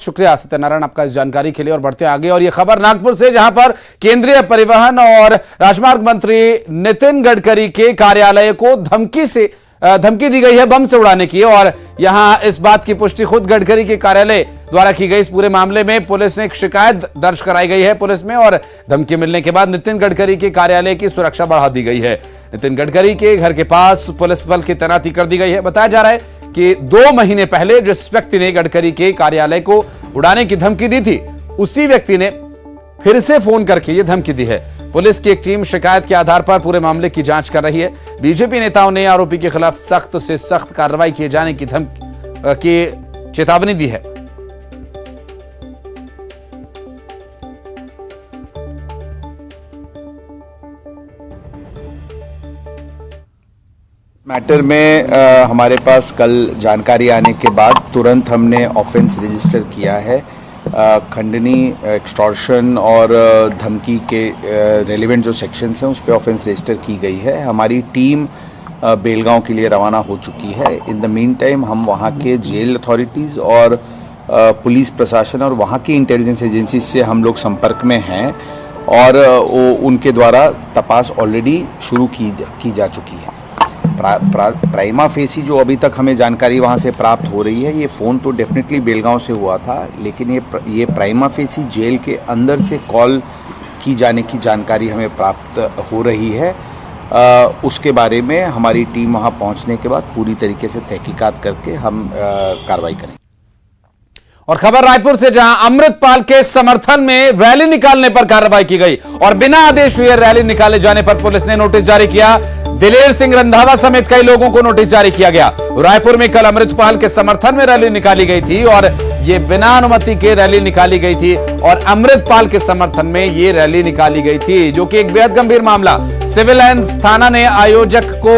शुक्रिया सत्यनारायण आपका इस जानकारी के लिए। और बढ़ते आगे, और ये खबर नागपुर से, जहां पर केंद्रीय परिवहन और राजमार्ग मंत्री नितिन गडकरी के कार्यालय को धमकी दी गई है बम से उड़ाने की। और यहां इस बात की पुष्टि खुद गडकरी के कार्यालय द्वारा की गई। इस पूरे मामले में पुलिस ने एक शिकायत दर्ज कराई गई है पुलिस में, और धमकी मिलने के बाद नितिन गडकरी के कार्यालय की सुरक्षा बढ़ा दी गई है। नितिन गडकरी के घर के पास पुलिस बल की तैनाती कर दी गई है। बताया जा रहा है कि 2 महीने पहले जिस व्यक्ति ने गडकरी के कार्यालय को उड़ाने की धमकी दी थी, उसी व्यक्ति ने फिर से फोन करके यह धमकी दी है। पुलिस की एक टीम शिकायत के आधार पर पूरे मामले की जांच कर रही है। बीजेपी नेताओं ने आरोपी के खिलाफ सख्त से सख्त कार्रवाई किए जाने की चेतावनी दी है। मैटर में हमारे पास कल जानकारी आने के बाद तुरंत हमने ऑफेंस रजिस्टर किया है। खंडनी, एक्सटॉर्शन और धमकी के रेलिवेंट जो सेक्शंस हैं उस पर ऑफेंस रजिस्टर की गई है। हमारी टीम बेलगांव के लिए रवाना हो चुकी है। इन द मीन टाइम हम वहाँ के जेल अथॉरिटीज़ और पुलिस प्रशासन और वहाँ की इंटेलिजेंस एजेंसी से हम लोग संपर्क में हैं, और उनके द्वारा तपास ऑलरेडी शुरू की जा चुकी है। प्राइमा फेसी जो अभी तक हमें जानकारी वहाँ से प्राप्त हो रही है, ये फ़ोन तो डेफिनेटली बेलगांव से हुआ था, लेकिन ये प्राइमा फेसी जेल के अंदर से कॉल की जाने की जानकारी हमें प्राप्त हो रही है। उसके बारे में हमारी टीम वहाँ पहुँचने के बाद पूरी तरीके से तहकीकात करके हम कार्रवाई करेंगे। और खबर रायपुर से, जहां अमृतपाल के समर्थन में रैली निकालने पर कार्रवाई की गई और बिना आदेश हुए रैली निकाले जाने पर पुलिस ने नोटिस जारी किया। दिलेर सिंह रंधावा समेत कई लोगों को नोटिस जारी किया गया। रायपुर में कल अमृतपाल के समर्थन में रैली निकाली गई थी, और ये बिना अनुमति के रैली निकाली गई थी, और अमृतपाल के समर्थन में ये रैली निकाली गई थी, जो कि एक बेहद गंभीर मामला। सिविल लाइंस थाना ने आयोजक को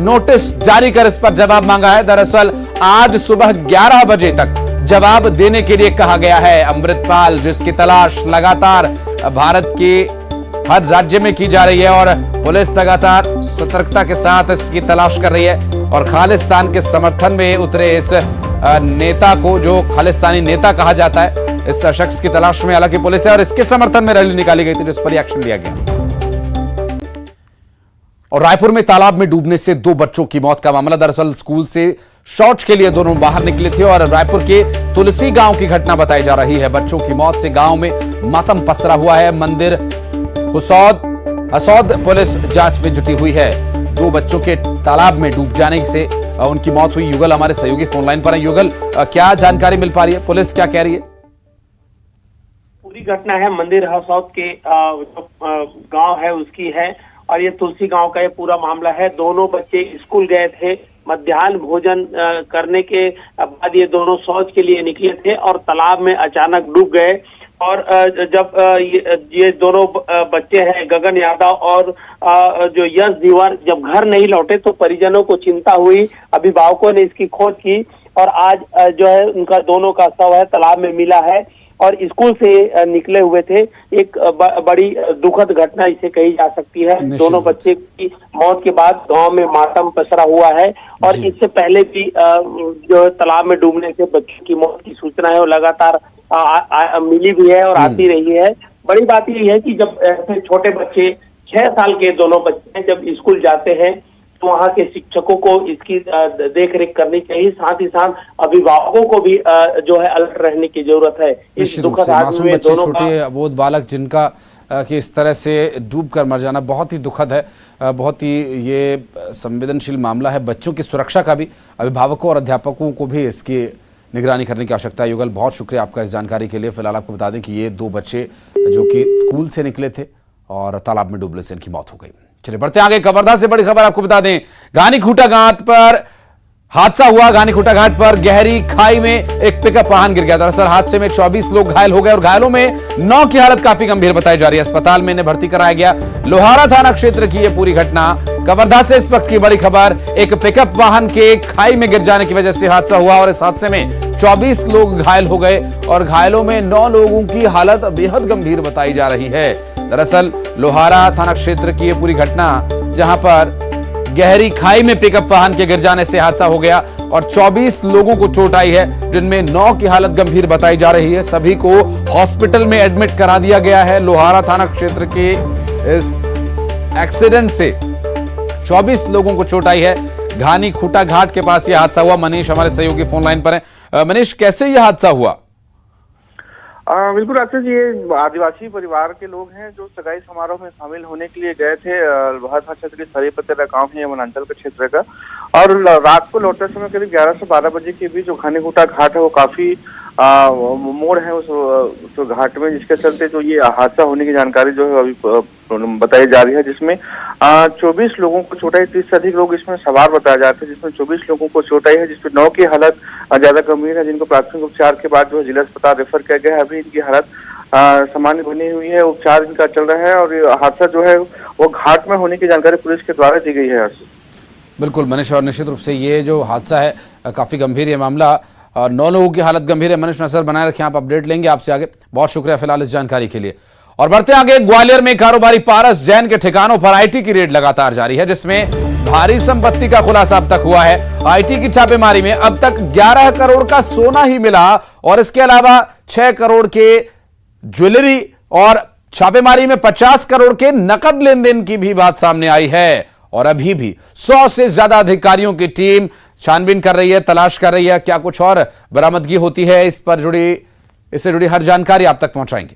नोटिस जारी कर इस पर जवाब मांगा है। दरअसल आज सुबह 11 बजे तक जवाब देने के लिए कहा गया है। अमृतपाल, जिसकी तलाश लगातार भारत के हर राज्य में की जा रही है, और पुलिस लगातार सतर्कता के साथ इसकी तलाश कर रही है, और खालिस्तान के समर्थन में उतरे इस नेता को, जो खालिस्तानी नेता कहा जाता है, इस शख्स की तलाश में हालांकि पुलिस है, और इसके समर्थन में रैली निकाली गई थी, जिस पर एक्शन लिया गया। और रायपुर में तालाब में डूबने से 2 बच्चों की मौत का मामला। दरअसल स्कूल से शौच के लिए दोनों बाहर निकले थे, और रायपुर के तुलसी गांव की घटना बताई जा रही है। बच्चों की मौत से गांव में मातम पसरा हुआ है। मंदिर हसौद पुलिस जांच में जुटी हुई है। 2 बच्चों के तालाब में डूब जाने से उनकी मौत हुई। युगल हमारे सहयोगी फोन लाइन पर है। युगल, क्या जानकारी मिल पा रही है? पुलिस क्या कह रही है? पूरी घटना है मंदिर हसौद के गांव है उसकी है, और ये तुलसी गांव का ये पूरा मामला है। दोनों बच्चे स्कूल गए थे, मध्याह्न भोजन करने के बाद ये दोनों शौच के लिए निकले थे और तालाब में अचानक डूब गए। और जब ये दोनों बच्चे हैं, गगन यादव और जो यश दीवार, जब घर नहीं लौटे तो परिजनों को चिंता हुई। अभिभावकों ने इसकी खोज की, और आज जो है उनका दोनों का शव है तालाब में मिला है, और स्कूल से निकले हुए थे। एक बड़ी दुखद घटना इसे कही जा सकती है। दोनों बच्चे की मौत के बाद गांव में मातम पसरा हुआ है, और इससे पहले भी जो तालाब में डूबने से बच्चों की मौत की सूचना है वो लगातार मिली भी है और आती रही है। बड़ी बात ये है कि जब ऐसे छोटे बच्चे, 6 साल के दोनों बच्चे जब स्कूल जाते हैं, तो वहाँ के शिक्षकों को इसकी देख रेख करनी चाहिए। साथ ही साथ अभिभावकों को भी जो है अलर्ट रहने की जरूरत है। इस दुखद हादसे में दोनों छोटे अबोध बालक जिनका कि इस तरह से डूब कर मर जाना बहुत ही दुखद है। बहुत ही ये संवेदनशील मामला है। बच्चों की सुरक्षा का भी अभिभावकों और अध्यापकों को भी इसकी निगरानी करने की आवश्यकता है। युगल, बहुत शुक्रिया आपका इस जानकारी के लिए। फिलहाल आपको बता दें कि ये 2 बच्चे जो कि स्कूल से निकले थे और तालाब में डूबने से इनकी मौत हो गई। चलिए बढ़ते आगे। कवर्धा से बड़ी खबर आपको बता दें, गानीखूटा घाट पर हादसा हुआ। गानीखूटा घाट पर गहरी खाई में एक पिकअप वाहन गिर गया। दरअसल हादसे में 24 लोग घायल हो गए, और घायलों में 9 की हालत काफी गंभीर बताई जा रही है। अस्पताल में इन्हें भर्ती कराया गया। लोहारा थाना क्षेत्र की यह पूरी घटना। कवर्धा से इस वक्त की बड़ी खबर, एक पिकअप वाहन के खाई में गिर जाने की वजह से हादसा हुआ, और इस हादसे में 24 लोग घायल हो गए, और घायलों में 9 लोगों की हालत बेहद गंभीर बताई जा रही है। दरअसल लोहारा थाना क्षेत्र की यह पूरी घटना, जहां पर गहरी खाई में पिकअप वाहन के गिर जाने से हादसा हो गया, और 24 लोगों को चोट आई है, जिनमें 9 की हालत गंभीर बताई जा रही है। सभी को हॉस्पिटल में एडमिट करा दिया गया है। लोहारा थाना क्षेत्र के इस एक्सीडेंट से 24 लोगों को चोट आई है। घानी खूटा घाट के पास यह हादसा हुआ। मनीष हमारे सहयोगी फोन लाइन पर है। मनीष, कैसे यह हादसा हुआ? बिल्कुल राकेश, ये आदिवासी परिवार के लोग हैं जो सगाई समारोह में शामिल होने के लिए गए थे। लोहारा थाना क्षेत्र के सरीपतेरा गांव है, वनांचल के क्षेत्र का, और रात को लौटते समय करीब 11 से 12 बजे के बीच जो घानी खूटा घाट है वो काफी मोड़ है उस घाट में, जिसके चलते जो ये हादसा होने की जानकारी जो है अभी बताई जा रही है, जिसमें 24 लोगों को चोट आई। 30 से अधिक लोग इसमें सवार बताया जाते हैं, जिसमें 24 लोगों को चोट आई है, जिसमें 9 की हालत ज्यादा गंभीर है, जिनको प्राथमिक उपचार के बाद जो है जिला अस्पताल रेफर किया गया है। अभी इनकी हालत सामान्य बनी हुई है, उपचार इनका चल रहा है, और हादसा जो है वो घाट में होने की जानकारी पुलिस के द्वारा दी गई है। बिल्कुल मनीष, और निश्चित रूप से ये जो हादसा है काफी गंभीर है मामला। 9 लोगों की हालत गंभीर है। मनीष, नजर बनाए रखें, आप अपडेट लेंगे आपसे आगे। बहुत शुक्रिया फिलहाल इस जानकारी के लिए। और बढ़ते आगे, ग्वालियर में कारोबारी पारस जैन के ठिकानों पर आईटी की रेड लगातार जारी है, जिसमें भारी संपत्ति का खुलासा अब तक हुआ है। आईटी की छापेमारी में अब तक 11 करोड़ का सोना ही मिला, और इसके अलावा 6 करोड़ के ज्वेलरी, और छापेमारी में 50 करोड़ के नकद लेन देन की भी बात सामने आई है। और अभी भी 100 से ज्यादा अधिकारियों की टीम छानबीन कर रही है, तलाश कर रही है। क्या कुछ और बरामदगी होती है, इससे जुड़ी हर जानकारी आप तक पहुंचाएंगे।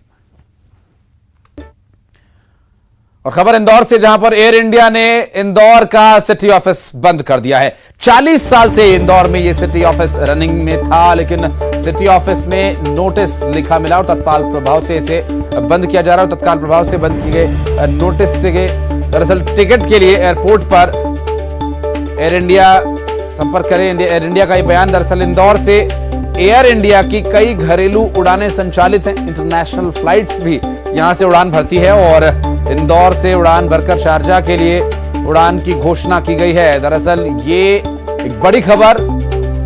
और खबर इंदौर से, जहां पर एयर इंडिया ने इंदौर का सिटी ऑफिस बंद कर दिया है। 40 साल से इंदौर में यह सिटी ऑफिस रनिंग में था, लेकिन सिटी ऑफिस में नोटिस लिखा मिला और तत्काल प्रभाव से इसे बंद किया जा रहा है। तत्काल प्रभाव से बंद की गई नोटिस से दरअसल टिकट के लिए एयरपोर्ट पर एयर इंडिया संपर्क करें। एयर इंडिया का यह बयान, दरअसल इंदौर से एयर इंडिया की कई घरेलू उड़ानें संचालित हैं। इंटरनेशनल फ्लाइट्स भी यहां से उड़ान भरती है, और इंदौर से उड़ान भरकर शारजाह के लिए उड़ान की घोषणा की गई है। दरअसल ये एक बड़ी खबर,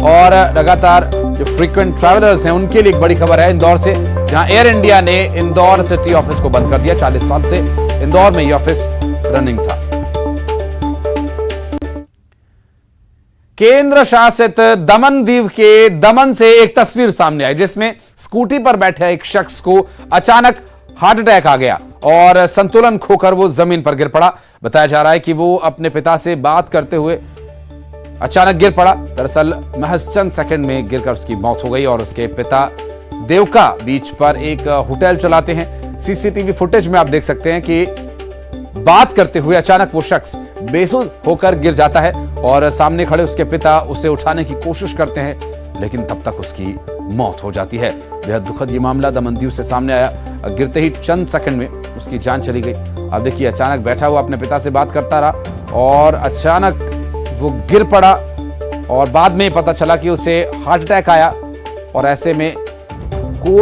और लगातार जो फ्रीक्वेंट ट्रैवलर्स हैं उनके लिए एक बड़ी खबर है इंदौर से, जहां एयर इंडिया ने इंदौर सिटी ऑफिस को बंद कर दिया। 40 साल से इंदौर में यह ऑफिस रनिंग था। केंद्र शासित दमन दीव के दमन से एक तस्वीर सामने आई, जिसमें स्कूटी पर बैठे एक शख्स को अचानक हार्ट अटैक आ गया और संतुलन खोकर वो जमीन पर गिर पड़ा। बताया जा रहा है कि वो अपने पिता से बात करते हुए अचानक गिर पड़ा। दरअसल महज चंद सेकंड में गिरकर उसकी मौत हो गई, और उसके पिता देवका बीच पर एक होटल चलाते हैं। सीसीटीवी फुटेज में आप देख सकते हैं कि बात करते हुए अचानक वो शख्स बेसुध होकर गिर जाता है, और सामने खड़े उसके पिता उसे उठाने की कोशिश करते हैं, लेकिन तब तक उसकी मौत हो जाती है। बेहद दुखद ये मामला दमनदीव से सामने आया। गिरते ही चंद सेकंड में उसकी जान चली गई। अब देखिए, अचानक बैठा हुआ अपने पिता से बात करता रहा और अचानक वो गिर पड़ा, और बाद में पता चला कि उसे हार्ट अटैक आया, और ऐसे में कोई